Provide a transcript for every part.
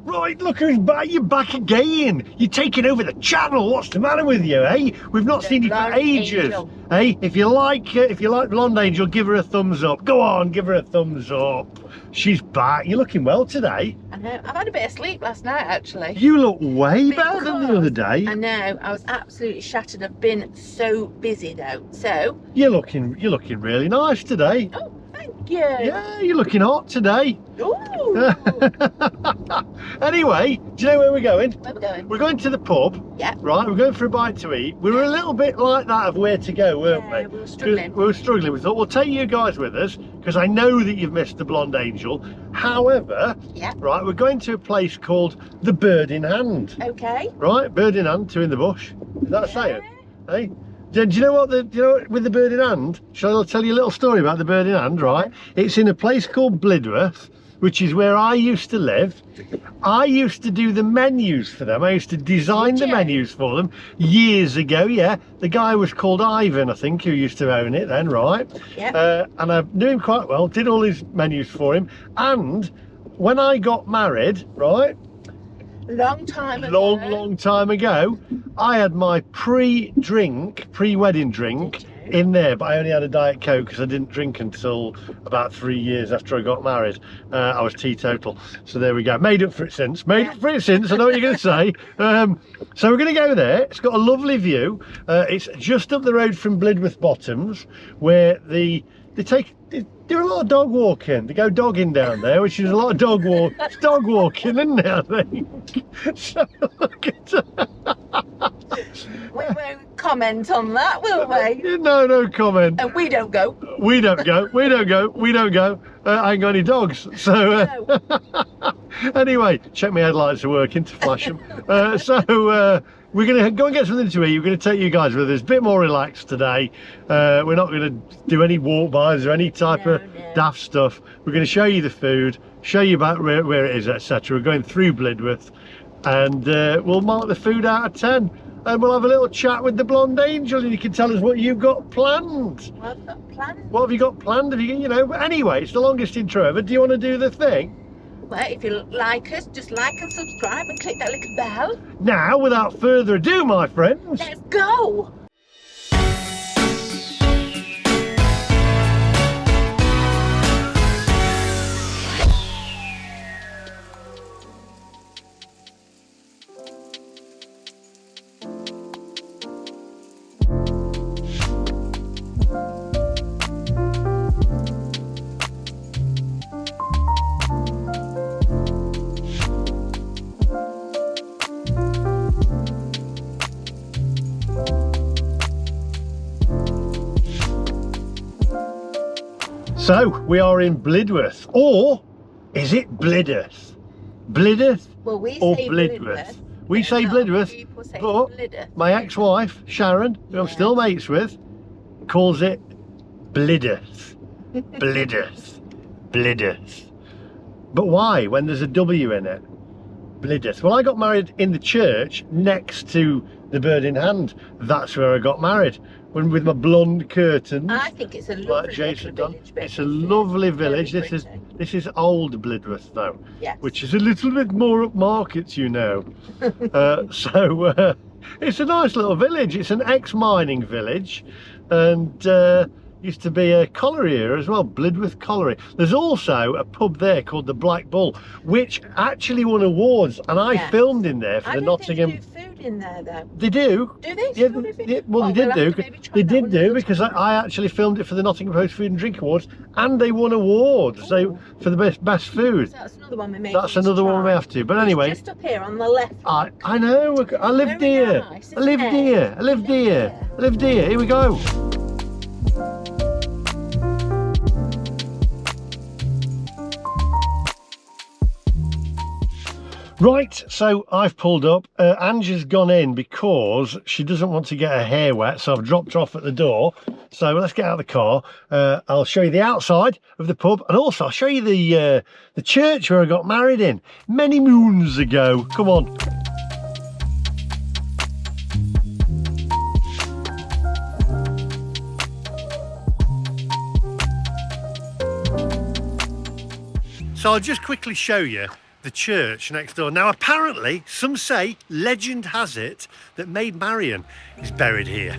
Right, look who's back. You're back again. You're taking over the channel. What's the matter with you, eh? We've not seen you for ages. Angel. Hey, if you like Blonde Angel, give her a thumbs up. Go on, give her a thumbs up. She's back. You're looking well today. I know. I've had a bit of sleep last night, actually. You look way better than the other day. I know. I was absolutely shattered. I've been so busy though. So You're looking really nice today. oh, thank you. Yeah, you're looking hot today. Ooh. Anyway, do you know where we're going? Where we going? We're going to the pub. Yeah. Right, we're going for a bite to eat. We were a little bit like that of where to go, weren't Yeah, we? we were struggling. We were struggling. We thought we'll take you guys with us because I know that you've missed the Blonde Angel. However, Yeah. right, we're going to a place called the Bird in Hand. Okay. Right, Bird in Hand, two in the bush. Is that a saying? Hey? Do you know what with the Bird in Hand? Shall I tell you a little story about the Bird in Hand, right? It's in a place called Blidworth, which is where I used to live. I used to do the menus for them. I used to design the menus for them years ago, yeah. The guy was called Ivan, I think, who used to own it then, right? Yeah. And I knew him quite well, did all his menus for him. And when I got married, right? Long time ago. Long time ago, I had my pre-wedding drink in there, but I only had a Diet Coke because I didn't drink until about 3 years after I got married. I was teetotal, so there we go. Made up for it since. I know what you're going to say. So we're going to go there. It's got a lovely view. It's just up the road from Blidworth Bottoms, where they do a lot of dog walking. They go dogging down there, which is a lot of dog walking, isn't it, I think? So look at We won't comment on that, will we? No comment. And we don't go. We don't go. I ain't got any dogs. So anyway, check my headlights are working to flash them. We're going to go and get something to eat. We're going to take you guys with us. A bit more relaxed today. We're not going to do any walk-bys or any type of daft stuff. We're going to show you the food, show you about where it is, etc. We're going through Blidworth, and we'll mark the food out of 10. And we'll have a little chat with the Blonde Angel, and you can tell us what you've got planned. What have got planned? What have you got planned? But anyway, it's the longest intro ever. Do you want to do the thing? Well, if you like us, just like and subscribe and click that little bell. Now, without further ado, my friends, Let's go! So we are in Blidworth, or is it Blidworth? Blidworth Well, we or say Blidworth? We but say a lot of Blidworth, people say but Blidworth. my ex-wife Sharon, who I'm Yeah. still mates with, calls it Blidworth. Blidworth. Blidworth. But why, when there's a W in it? Blidworth. Well, I got married in the church next to the Bird in Hand. That's where I got married. With my blonde curtains. I think it's a Like lovely Jason little done. village. It's a lovely village. Very This is old Blidworth though, Yes. which is a little bit more upmarket, you know. It's a nice little village. It's an ex-mining village, and used to be a colliery here as well, Blidworth Colliery. There's also a pub there called the Black Bull, which actually won awards, and I filmed in there for I the don't think Nottingham. they do food in there though. They do. Do they? Yeah, Still do food? they Oh, did we'll do. have to maybe try They that did one do another because time. I actually filmed it for the Nottingham Post Food and Drink Awards, and they won awards. So for the best food. So that's another one we may. That's need to another one we try. have to. But anyway, It's just up here on the left. I know. I lived Very here. nice, I lived isn't it? here. I lived here. I lived here. Here we go. Right, so I've pulled up. Angie's gone in because she doesn't want to get her hair wet, so I've dropped her off at the door. So let's get out of the car. I'll show you the outside of the pub, and also I'll show you the church where I got married in many moons ago. Come on. So I'll just quickly show you the church next door. Now, apparently, some say, legend has it, that Maid Marian is buried here.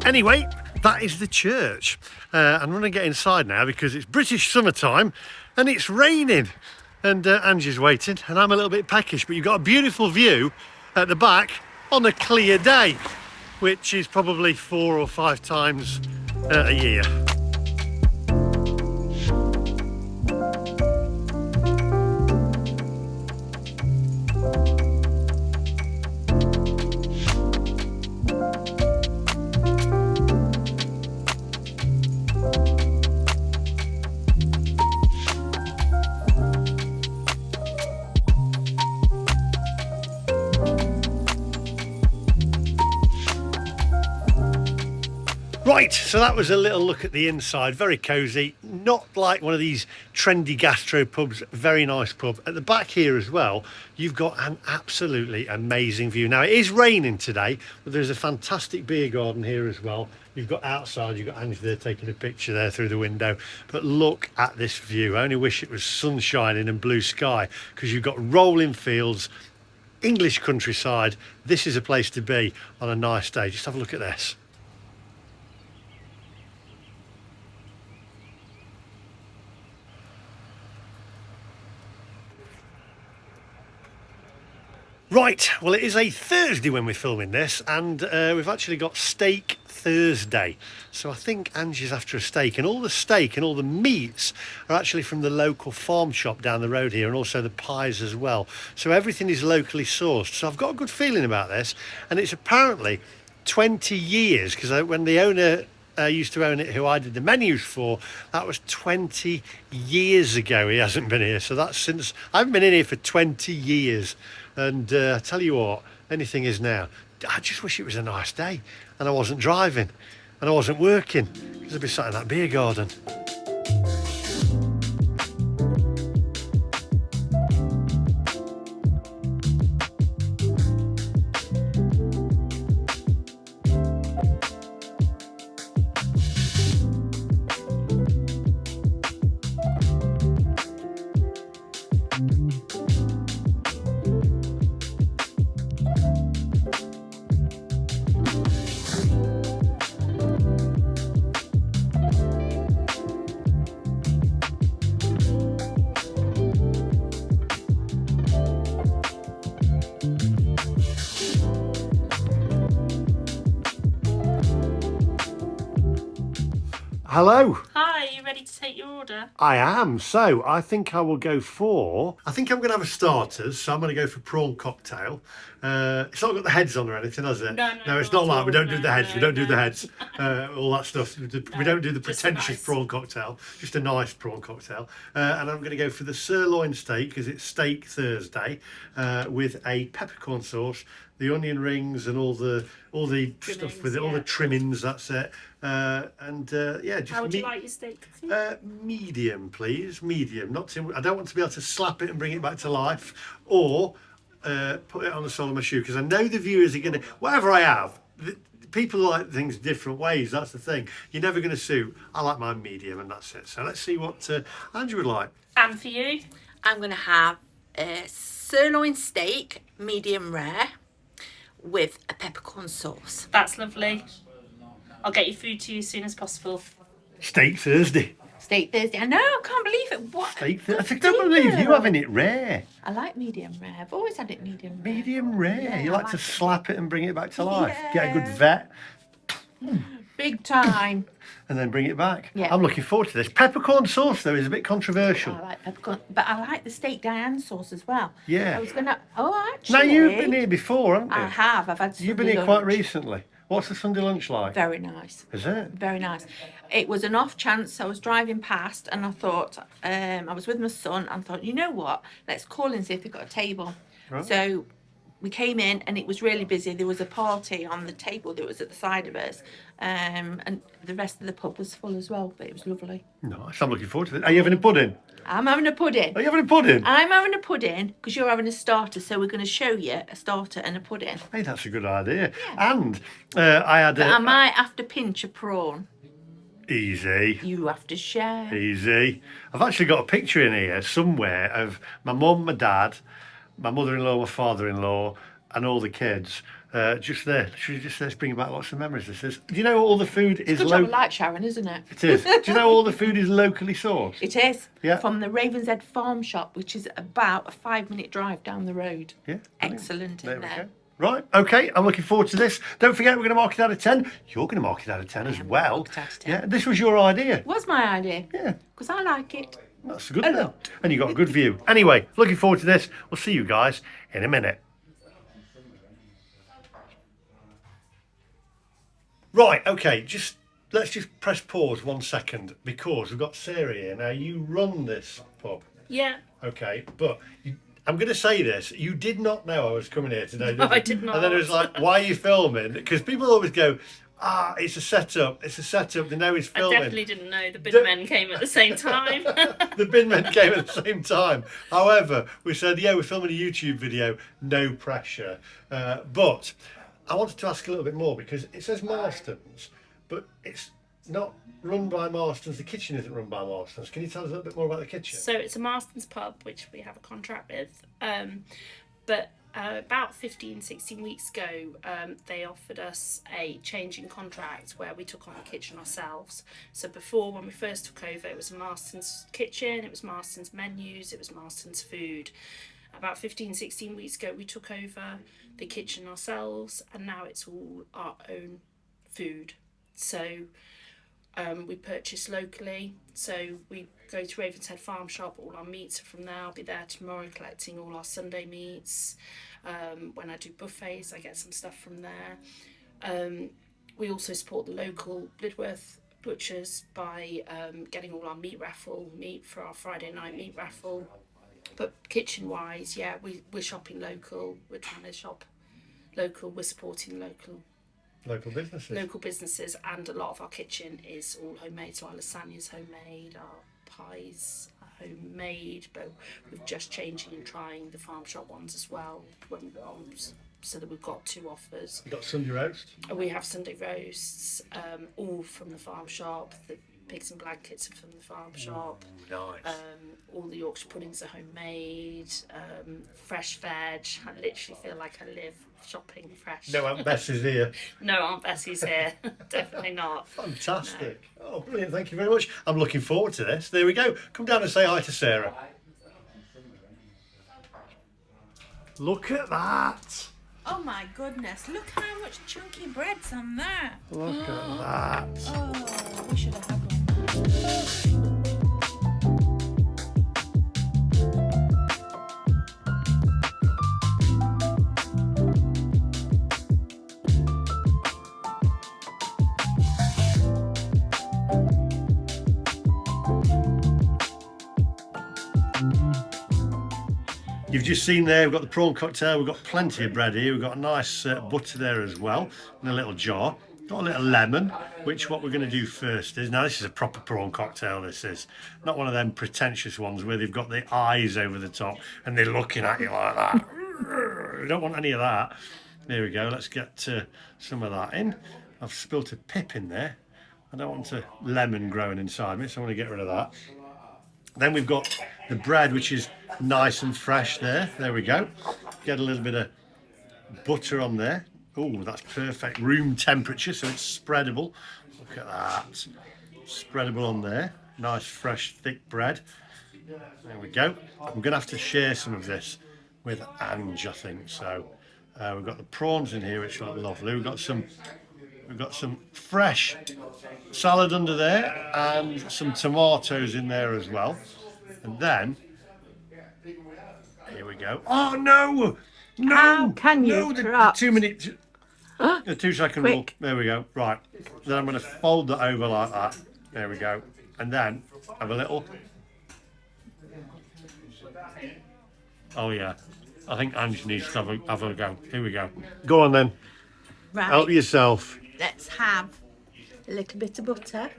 Anyway, that is the church. I'm going to get inside now because it's British summertime and it's raining. And Angie's waiting and I'm a little bit peckish, but you've got a beautiful view at the back on a clear day, which is probably 4 or 5 times a year. Right, so that was a little look at the inside, very cosy, not like one of these trendy gastro pubs, very nice pub. At the back here as well, you've got an absolutely amazing view. Now, it is raining today, but there's a fantastic beer garden here as well. You've got outside, you've got Angie there taking a picture there through the window, but look at this view. I only wish it was sun shining and blue sky, because you've got rolling fields, English countryside. This is a place to be on a nice day. Just have a look at this. Right, well, it is a Thursday when we're filming this, and we've actually got Steak Thursday. So I think Angie's after a steak, and all the steak and all the meats are actually from the local farm shop down the road here, and also the pies as well. So everything is locally sourced. So I've got a good feeling about this, and it's apparently 20 years, because when the owner used to own it, who I did the menus for, that was 20 years ago. He hasn't been here, so that's since I haven't been in here for 20 years. And I tell you what, anything is now. I just wish it was a nice day and I wasn't driving and I wasn't working, because I'd be sat in that beer garden. Hello. Hi, are you ready to take your order? I am. So I think I will go for, I think I'm going to have a starters. So I'm going to go for prawn cocktail. It's not got the heads on or anything, has it? No, it's not like we don't do the heads. No, we don't do the no. heads. All that stuff. We don't do the just pretentious nice. prawn cocktail. Just a nice prawn cocktail. And I'm going to go for the sirloin steak, because it's Steak Thursday, with a peppercorn sauce, the onion rings, and all the stuff with it, all the trimmings. That's it. Yeah, just How would you like your steak? medium, please. Medium. Not too. I don't want to be able to slap it and bring it back to life, or put it on the sole of my shoe, because I know the viewers are going to. Whatever I have, people like things different ways. That's the thing. You're never going to suit. I like mine medium, and that's it. So let's see what Andrew would like. And for you? I'm going to have a sirloin steak, medium rare, with a peppercorn sauce. That's lovely. I'll get your food to you as soon as possible. Steak Thursday. Steak Thursday. I know, I can't believe it. What? Steak Thursday. I don't believe you having it rare. I like medium rare. I've always had it medium rare. Medium rare. Yeah, You I like to like it. slap it and bring it back to life. Get a good Yeah. vet Big time. and then bring it back. Yeah. I'm looking forward to this. Peppercorn sauce, though, is a bit controversial. I like peppercorn, but I like the steak Diane sauce as well. Yeah. I was gonna. Oh, actually. Now, you've been here before, haven't you? I have. I've had. You've been Sunday here quite lunch. recently. What's the Sunday lunch like? Very nice. Is it? Very nice. It was an off chance. I was driving past and I thought, I was with my son and thought, you know what? Let's call and see if they've got a table. Right. So we came in and it was really busy. There was a party on the table that was at the side of us. And the rest of the pub was full as well, but it was lovely. Nice. I'm looking forward to it. Are you having a pudding? I'm having a pudding. Are you having a pudding? I'm having a pudding because you're having a starter, so we're going to show you a starter and a pudding. Hey, that's a good idea. And I had But I might have to pinch a prawn. Easy. You have to share. Easy. I've actually got a picture in here somewhere of my mum, my dad, my mother-in-law, my father-in-law, and all the kids. Just there. She's just there bringing back lots of memories. This is. Do you know all the food is Good job of light, Sharon, isn't it? It is. Do you know all the food is locally sourced? It is. Yeah. From the Ravenshead Farm Shop, which is about a 5-minute drive down the road. Yeah. Excellent There in we there. go. Right, okay, I'm looking forward to this. Don't forget, we're going to mark it out of 10. You're going to mark it out of 10 as well. mark it out of 10. Yeah, this was your idea. It was my idea. Yeah, Because I like it. that's good. A then. lot. And you got a good view. Anyway, looking forward to this. We'll see you guys in a minute. Right, okay, let's just press pause 1 second because we've got Sarah here. Now, you run this pub. Yeah. Okay, but I'm going to say this. You did not know I was coming here today, did No, you? I did not. And then it was like, why are you filming? Because people always go, it's a setup. It's a setup. They know he's I filming. definitely didn't know the bin men came at the same time. The bin men came at the same time. However, we said, yeah, we're filming a YouTube video. No pressure. But I wanted to ask a little bit more because it says Marston's, but it's not run by Marston's. The kitchen isn't run by Marston's. Can you tell us a little bit more about the kitchen? So it's a Marston's pub, which we have a contract with. But about 16 weeks ago, they offered us a change in contract where we took on the kitchen ourselves. So before, when we first took over, it was a Marston's kitchen, it was Marston's menus, it was Marston's food. About 16 weeks ago, we took over the kitchen ourselves, and now it's all our own food. So we purchase locally, so we go to Ravenshead Farm Shop, all our meats are from there. I'll be there tomorrow collecting all our Sunday meats. When I do buffets, I get some stuff from there. We also support the local Blidworth butchers by getting all our meat for our Friday night meat raffle. But kitchen wise, yeah, we're shopping local, we're trying to shop local, we're supporting local businesses, and a lot of our kitchen is all homemade. So our lasagna's homemade, our pies are homemade, but we're just changing and trying the farm shop ones as well so that we've got 2 offers. You've got Sunday roast? We have Sunday roasts, all from the farm shop. The pigs and blankets are from the farm shop. Nice. All the Yorkshire puddings are homemade. Fresh veg. I literally feel like I live shopping fresh. No, Aunt Bess is here. No, Aunt Bessie's here. Definitely not. Fantastic. No. Oh, brilliant. Thank you very much. I'm looking forward to this. There we go. Come down and say hi to Sarah. Look at that. Oh my goodness, look how much chunky bread's on there. Look at that. Oh, we should have had one. You've just seen there, we've got the prawn cocktail, we've got plenty of bread here, we've got a nice butter there as well, in a little jar. Got a little lemon, which what we're going to do first is, now this is a proper prawn cocktail, this is. Not one of them pretentious ones where they've got the eyes over the top and they're looking at you like that. We don't want any of that. There we go, let's get some of that in. I've spilt a pip in there. I don't want a lemon growing inside me, so I want to get rid of that. Then we've got the bread, which is nice and fresh there. There we go. Get a little bit of butter on there. Oh, that's perfect. Room temperature, so it's spreadable. Look at that. Spreadable on there. Nice, fresh, thick bread. There we go. I'm going to have to share some of this with Ange, I think. So we've got the prawns in here, which look lovely. We've got some fresh salad under there and some tomatoes in there as well. And then, here we go. Oh no! No! How can you no, the drop? 2 minute, the 2 second rule. Quick. There we go. Right. Then I'm going to fold that over like that. There we go. And then have a little. Oh yeah. I think Ange needs to have a go. Here we go. Go on then. Right, Help yourself. let's have a little bit of butter.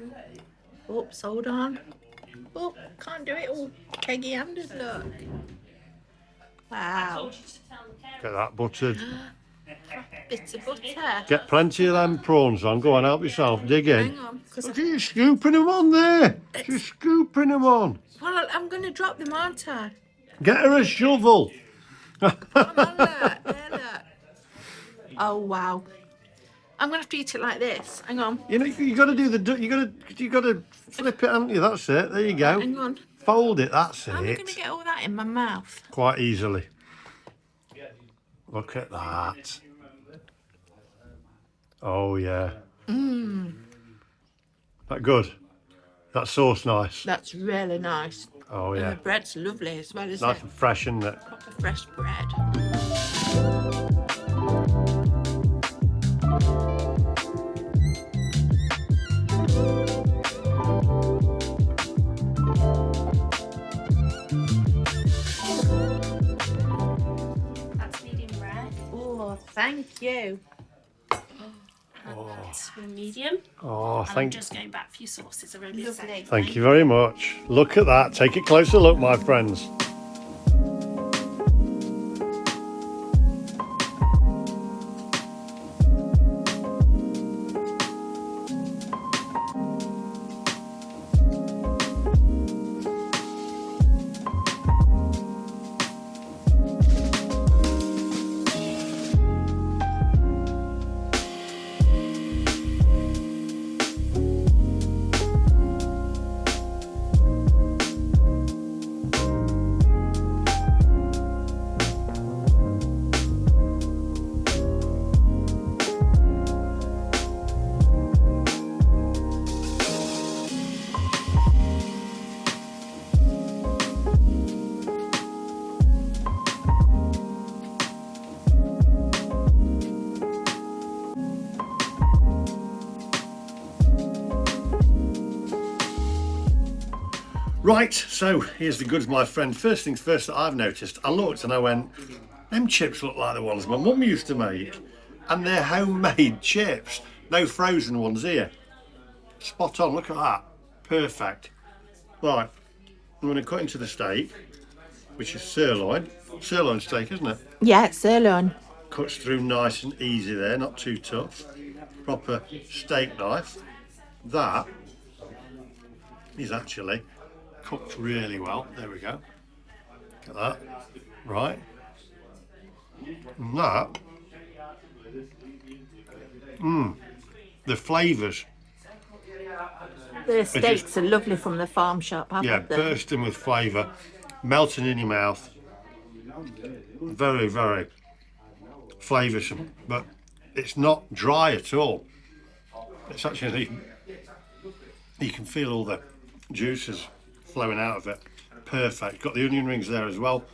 Oops, hold on. Oh, can't do it all keggy-handed, look. Wow. Get that buttered. Bits of butter. Get plenty of them prawns on. Go on, help yourself. Dig in. Hang on. 'Cause Look at you scooping them on there. She's scooping them on. well, I'm going to drop them, aren't I? Get her a shovel. Come on, look. There, look. Oh, wow. I'm going to have to eat it like this. Hang on. You know, you got to do the. You got to flip it, haven't you? That's it. There you go. Hang on. Fold it. That's How am I going to it. get all that in my mouth? Quite easily. Look at that. Oh yeah. That good. That sauce nice. That's really nice. Oh And yeah. the bread's lovely as well, isn't Nice it? and fresh, isn't it? Proper fresh bread. That's medium rare. Oh, thank you. And that's medium. Oh, And I'm thank. just going back for your sauces. I really Lovely. Thank you very much. Look at that. Take a closer look, my friends. Right, so here's the goods, my friend. First things first that I've noticed, I looked and I went, them chips look like the ones my mum used to make. And they're homemade chips. No frozen ones here. Spot on, look at that. Perfect. Right, I'm going to cut into the steak, which is sirloin. Sirloin steak, isn't it? Yeah, sirloin. Cuts through nice and easy there, not too tough. Proper steak knife. That is actually cooked really well. There we go. Look at that. Right. And that. The flavours. The steaks are lovely from the farm shop, haven't Yeah, they? bursting with flavour. Melting in your mouth. Very, very flavoursome. But it's not dry at all. It's actually, you can feel all the juices flowing out of it. Perfect. Got the onion rings there as well.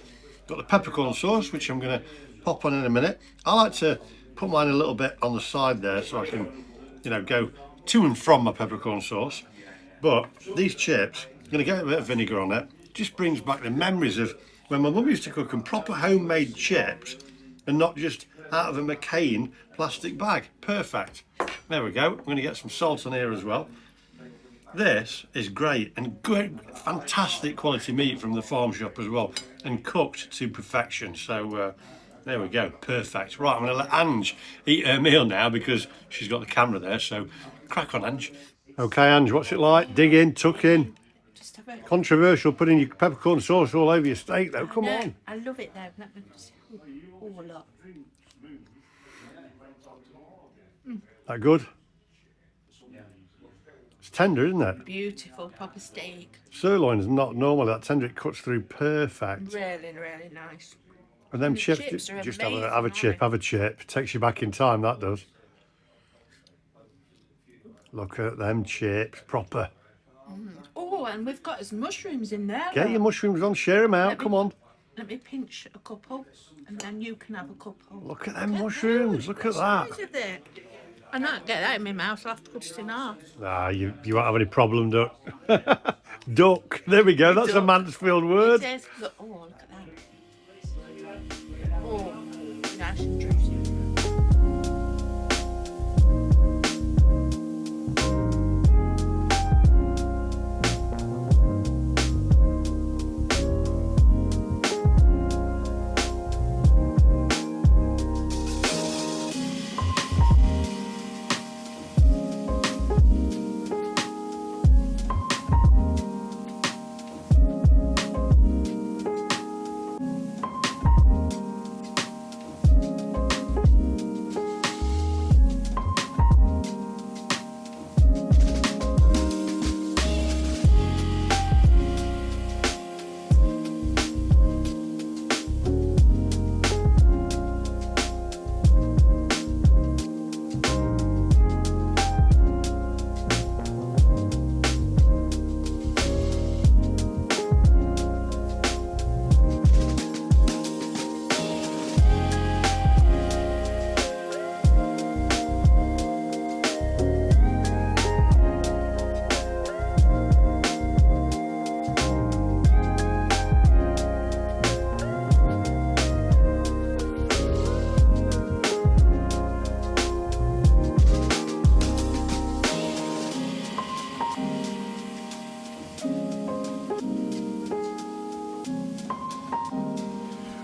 Got the peppercorn sauce, which I'm going to pop on in a minute. I like to put mine a little bit on the side there so I can, you know, go to and from my peppercorn sauce. But these chips, I'm going to get a bit of vinegar on it. Just brings back the memories of when my mum used to cook them proper homemade chips and not just out of a McCain plastic bag. Perfect. There we go. I'm going to get some salt on here as well. This is great and good, fantastic quality meat from the farm shop as well, and cooked to perfection. So there we go, perfect. Right, I'm going to let Ange eat her meal now because she's got the camera there. So crack on, Ange. Okay, Ange, what's it like? Dig in, tuck in. Just have a... Controversial, putting your peppercorn sauce all over your steak, though. Come on. I love it though. Let me just... Oh, look. That good? It's tender, isn't it? Beautiful, proper steak. Sirloin's not normally that tender. It cuts through perfect. Really, really nice. And them the chips, chips are just amazing, have a chip, aren't have a chip. Takes you back in time, that does. Look at them chips, proper. Oh, and we've got his mushrooms in there. Get look. your mushrooms on, share them out, come on. Let me pinch a couple, and then you can have a couple. Look at them mushrooms, look at that. What size are they? I can't get that in my mouth, I'll have to cut it in half. Ah, you won't have any problem, Duck. Duck, there we go, that's a Duck. Mansfield word. It is. Look, oh, look at that. Oh, nice and juicy.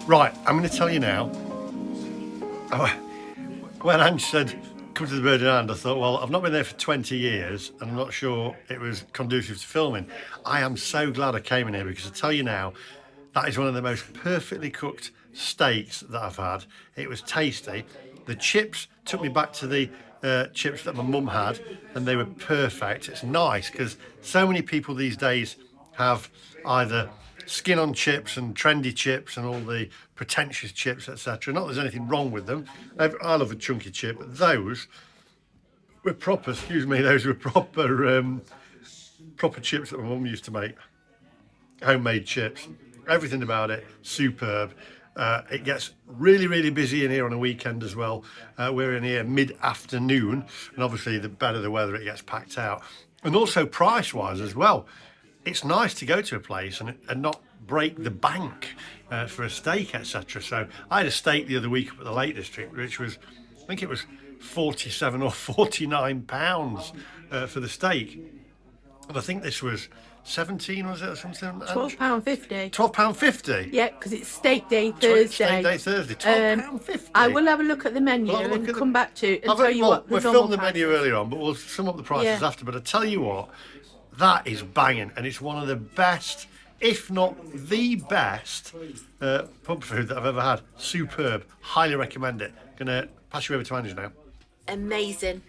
Right, I'm going to tell you now. Oh, when Ange said, come to the Bird in Hand, I thought, well, I've not been there for 20 years and I'm not sure it was conducive to filming. I am so glad I came in here because I tell you now, that is one of the most perfectly cooked steaks that I've had. It was tasty. The chips took me back to the chips that my mum had and they were perfect. It's nice because so many people these days have either skin on chips and trendy chips and all the pretentious chips, etc. Not that there's anything wrong with them. I love a chunky chip, but those were proper, those were proper proper chips that my mum used to make. Homemade chips. Everything about it, superb. It gets really, really busy in here on a weekend as well. We're in here mid-afternoon, and obviously the better the weather, it gets packed out. And also price-wise as well. It's nice to go to a place and not break the bank for a steak, etc. So I had a steak the other week up at the Lake District, which was, I think it was 47 or 49 pounds for the steak. And I think this was 17, was it, or something? £12.50. £12.50? Yeah, because it's steak day Thursday. Steak day Thursday, £12.50. I will have a look at the menu and come back to and tell you what the we filmed the menu earlier on, but we'll sum up the prices after. But I tell you what, that is banging, and it's one of the best, if not the best, pub food that I've ever had. Superb. Highly recommend it. Gonna pass you over to Angie now. Amazing.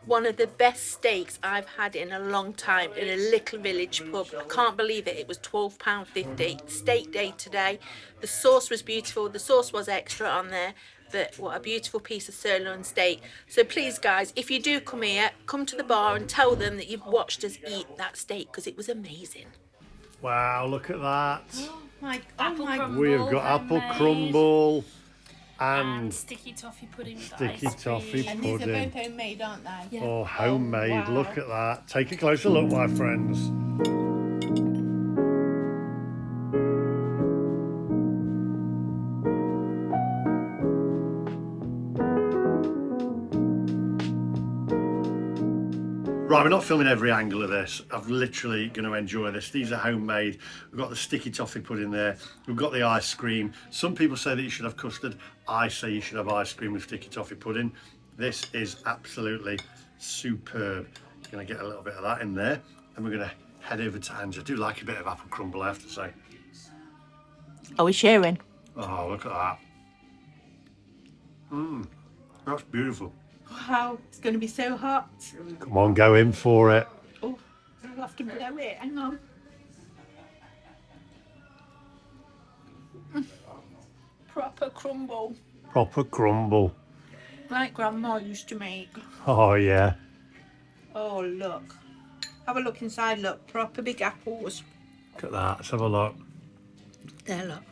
One of the best steaks I've had in a long time in a little village pub. I can't believe it. It was £12.50. Steak day today. The sauce was beautiful. The sauce was extra on there. But what a beautiful piece of sirloin steak. So please, guys, if you do come here, come to the bar and tell them that you've watched us eat that steak because it was amazing. Wow, look at that. Oh my God. We've got apple crumble and sticky toffee pudding with sticky ice cream. toffee And these are pudding. both homemade, aren't they? Yeah. Oh, homemade. wow. Look at that. Take a closer look, my friends. Right, we're not filming every angle of this. I'm literally going to enjoy this. These are homemade. We've got the sticky toffee pudding there. We've got the ice cream. Some people say that you should have custard. I say you should have ice cream with sticky toffee pudding. This is absolutely superb. Going to get a little bit of that in there. And we're going to head over to Angie. I do like a bit of apple crumble, I have to say. Are we sharing? Oh, look at that. That's beautiful. Wow, it's going to be so hot. Come on, go in for it. Oh, I'll have to blow it. Hang on. Proper crumble. Proper crumble. Like Grandma used to make. Oh, yeah. Oh, look. Have a look inside, look. Proper big apples. Look at that. Let's have a look. There, look.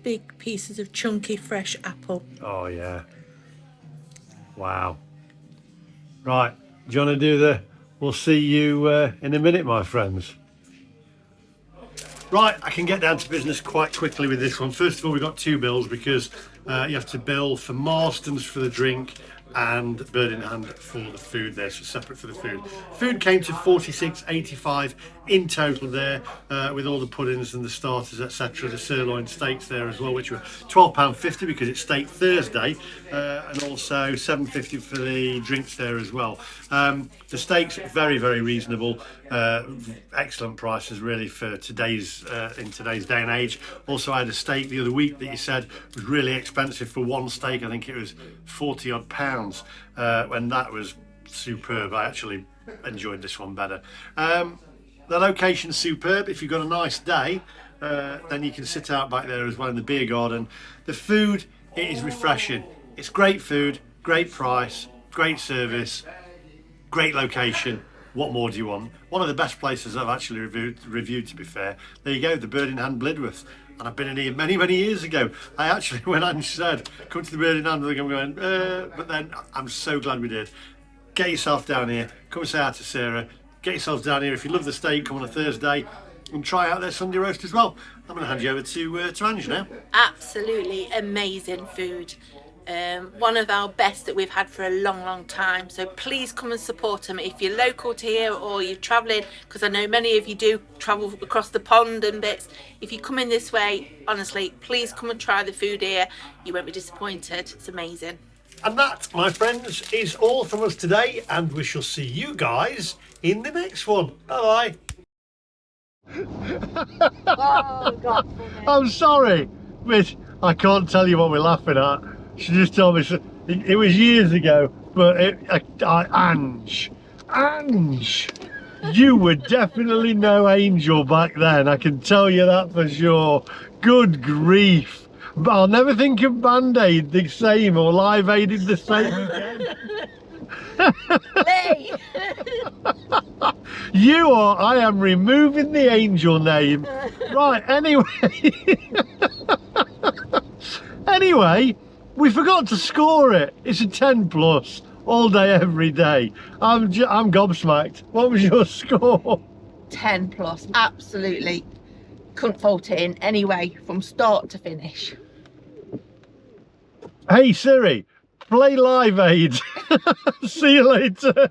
Big pieces of chunky, fresh apple. Oh, yeah. Wow. Right. Do you want to do the... We'll see you in a minute, my friends. Right, I can get down to business quite quickly with this one. First of all, we've got two bills because you have to bill for Marston's for the drink and Bird in Hand for the food there, so separate for the food. Food came to £46.85 in total there, with all the puddings and the starters, etc. The sirloin steaks there as well, which were £12.50 because it's Steak Thursday, and also £7.50 for the drinks there as well. The steaks very, very reasonable, excellent prices really for today's in today's day and age. Also, I had a steak the other week that you said was really expensive for one steak. I think it was 40 odd pounds, and that was superb. I actually enjoyed this one better. The location's superb. If you've got a nice day, then you can sit out back there as well in the beer garden. The food, it is refreshing. It's great food, great price, great service, great location. What more do you want? One of the best places I've actually reviewed, to be fair. There you go, the Bird in Hand Blidworth. And I've been in here many, many years ago. I actually, when Ange said, come to the Bird in Hand, I'm going, but then I'm so glad we did. Get yourself down here, come and say hi to Sarah. Get yourselves down here. If you love the steak, come on a Thursday and try out their Sunday roast as well. I'm going to hand you over to Ange now. Absolutely amazing food. One of our best that we've had for a long time, so please come and support them if you're local to here or you're travelling, because I know many of you do travel across the pond and bits. If you come in this way, honestly, please come and try the food here. You won't be disappointed. It's amazing. And that, my friends, is all from us today, and we shall see you guys in the next one. Bye bye. Oh God, I'm sorry, but I can't tell you what we're laughing at. She just told me it was years ago, but Ange, you were definitely no angel back then. I can tell you that for sure. Good grief. But I'll never think of Band-Aid the same or Live Aided the same again. Lee. You are, I am removing the angel name. Right, anyway. Anyway, we forgot to score it. It's a 10 plus, all day, every day. I'm gobsmacked. What was your score? 10 plus, absolutely. Couldn't fault it in any way from start to finish. Hey Siri, play Live Aid. See you later.